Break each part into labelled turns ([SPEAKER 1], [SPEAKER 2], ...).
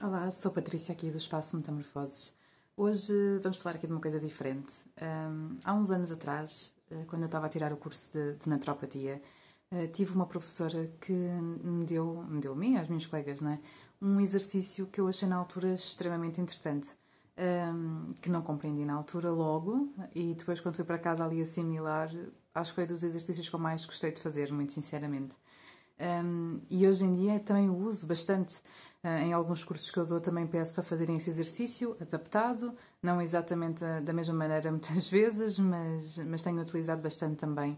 [SPEAKER 1] Olá, sou Patrícia aqui do Espaço Metamorfoses. Hoje vamos falar aqui de uma coisa diferente. Há uns anos atrás, quando eu estava a tirar o curso de naturopatia, tive uma professora que me deu a mim e às minhas colegas, não é? Um exercício que eu achei na altura extremamente interessante, que não compreendi na altura logo, e depois quando fui para casa ali assimilar, acho que foi dos exercícios que eu mais gostei de fazer, muito sinceramente. E hoje em dia também o uso bastante. Em alguns cursos que eu dou também peço para fazerem esse exercício adaptado, não exatamente da mesma maneira muitas vezes, mas tenho utilizado bastante também.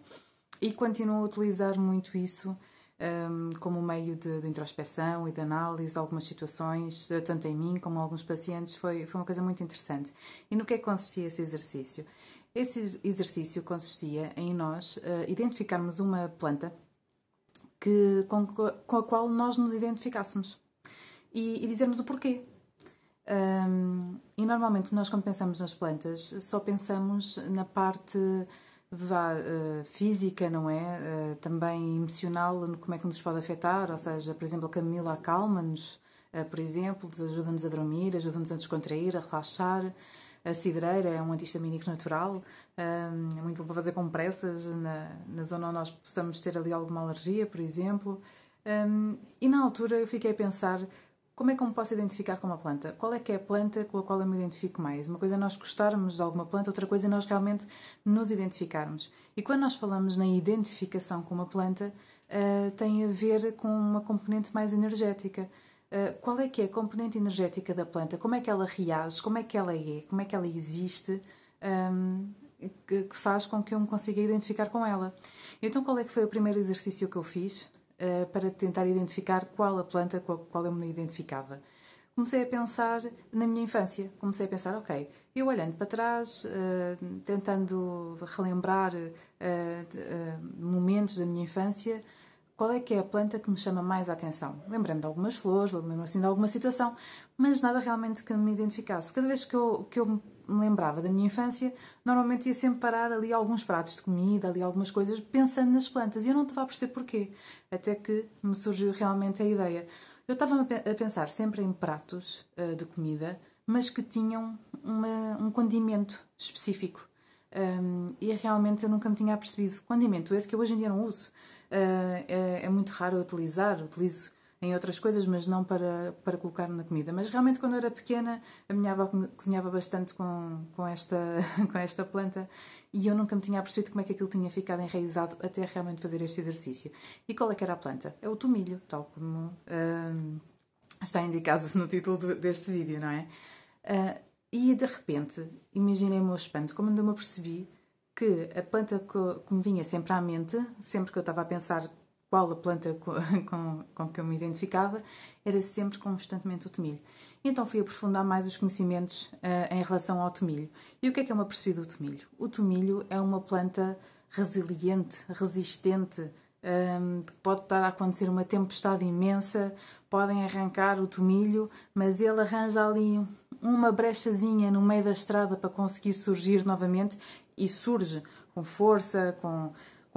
[SPEAKER 1] E continuo a utilizar muito isso como meio de introspeção e de análise de algumas situações, tanto em mim como em alguns pacientes. Foi uma coisa muito interessante. E no que é que consistia esse exercício? Esse exercício consistia em nós identificarmos uma planta com a qual nós nos identificássemos e dizermos o porquê. E normalmente nós, quando pensamos nas plantas, só pensamos na parte física, não é? Também emocional, como é que nos pode afetar, ou seja, por exemplo, a camomila acalma-nos, por exemplo, ajuda-nos a dormir, ajuda-nos a descontrair, a relaxar. A cidreira é um anti-histamínico natural, é muito bom para fazer compressas na zona onde nós possamos ter ali alguma alergia, por exemplo. E na altura eu fiquei a pensar, como é que eu me posso identificar com uma planta? Qual é que é a planta com a qual eu me identifico mais? Uma coisa é nós gostarmos de alguma planta, outra coisa é nós realmente nos identificarmos. E quando nós falamos na identificação com uma planta, tem a ver com uma componente mais energética. Qual é que é a componente energética da planta? Como é que ela reage? Como é que ela é? Como é que ela existe? Que faz com que eu me consiga identificar com ela. Então, qual é que foi o primeiro exercício que eu fiz para tentar identificar qual a planta com a qual eu me identificava? Comecei a pensar na minha infância. Comecei a pensar, ok, eu olhando para trás, tentando relembrar momentos da minha infância, qual é que é a planta que me chama mais a atenção? Lembrei-me de algumas flores, lembrei-me assim de alguma situação, mas nada realmente que me identificasse. Cada vez que eu me lembrava da minha infância, normalmente ia sempre parar ali alguns pratos de comida, ali algumas coisas, pensando nas plantas. E eu não estava a perceber porquê. Até que me surgiu realmente a ideia. Eu estava a pensar sempre em pratos de comida, mas que tinham um condimento específico. E realmente eu nunca me tinha apercebido. Condimento esse que eu hoje em dia não uso. É muito raro eu utilizar, utilizo em outras coisas, mas não para colocar na comida. Mas realmente quando eu era pequena, a minha avó cozinhava bastante com esta planta e eu nunca me tinha apercebido como é que aquilo tinha ficado enraizado até realmente fazer este exercício. E qual é que era a planta? É o tomilho, tal como está indicado no título deste vídeo, não é? E de repente, imaginei o meu espanto, como eu me apercebi que a planta que me vinha sempre à mente, sempre que eu estava a pensar qual a planta com que eu me identificava, era sempre constantemente o tomilho. Então fui aprofundar mais os conhecimentos em relação ao tomilho. E o que é que eu me apercebi do tomilho? O tomilho é uma planta resiliente, resistente, que pode estar a acontecer uma tempestade imensa, podem arrancar o tomilho, mas ele arranja ali uma brechazinha no meio da estrada para conseguir surgir novamente e surge com força, com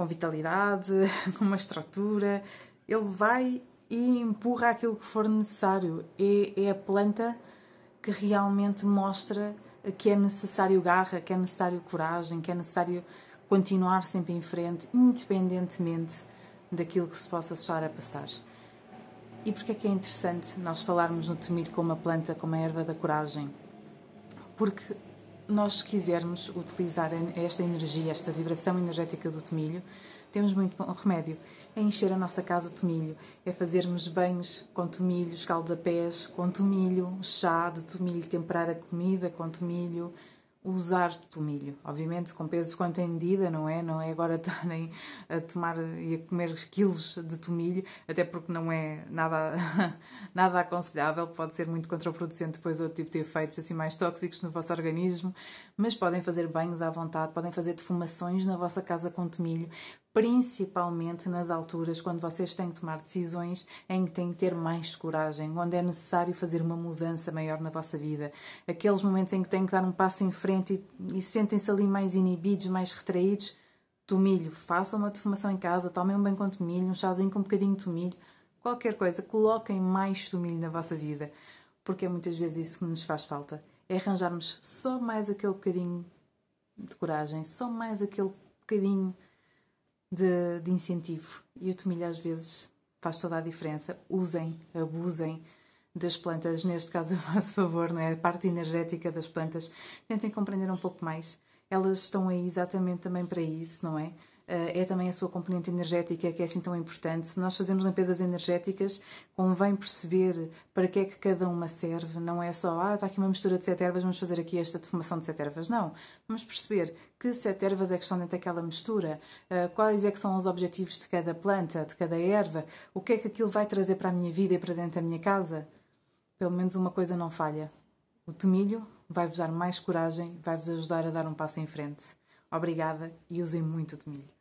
[SPEAKER 1] vitalidade, com uma estrutura. Ele vai e empurra aquilo que for necessário. É a planta que realmente mostra que é necessário garra, que é necessário coragem, que é necessário continuar sempre em frente, independentemente daquilo que se possa estar a passar. E porquê é que é interessante nós falarmos no tomilho como uma planta, como a erva da coragem? Porque nós, se quisermos utilizar esta energia, esta vibração energética do tomilho, temos muito bom remédio. É encher a nossa casa de tomilho, é fazermos banhos com tomilho, escaldapés com tomilho, chá de tomilho, temperar a comida com tomilho, usar tomilho. Obviamente com peso quanto em medida, não é? Não é agora estarem a tomar e a comer quilos de tomilho, até porque não é nada aconselhável, pode ser muito contraproducente depois outro tipo de efeitos assim mais tóxicos no vosso organismo, mas podem fazer banhos à vontade, podem fazer defumações na vossa casa com tomilho, principalmente nas alturas quando vocês têm que tomar decisões em que têm que ter mais coragem, onde é necessário fazer uma mudança maior na vossa vida. Aqueles momentos em que têm que dar um passo em frente e sentem-se ali mais inibidos, mais retraídos. Tomilho, façam uma defumação em casa, tomem um banho com tomilho, um chazinho com um bocadinho de tomilho, qualquer coisa, coloquem mais tomilho na vossa vida. porque é muitas vezes isso que nos faz falta. É arranjarmos só mais aquele bocadinho de coragem, só mais aquele bocadinho de incentivo. E o tomilho às vezes faz toda a diferença. Usem, abusem das plantas, neste caso a vosso favor, não é? A parte energética das plantas. Tentem compreender um pouco mais. Elas estão aí exatamente também para isso, não é? É também a sua componente energética que é assim tão importante. Se nós fazemos limpezas energéticas, convém perceber para que é que cada uma serve. Não é só, está aqui uma mistura de 7 ervas, vamos fazer aqui esta defumação de 7 ervas. Não. Vamos perceber que 7 ervas é que estão dentro daquela mistura, quais é que são os objetivos de cada planta, de cada erva, o que é que aquilo vai trazer para a minha vida e para dentro da minha casa. Pelo menos uma coisa não falha. O tomilho vai-vos dar mais coragem, vai-vos ajudar a dar um passo em frente. Obrigada e usem muito o tomilho.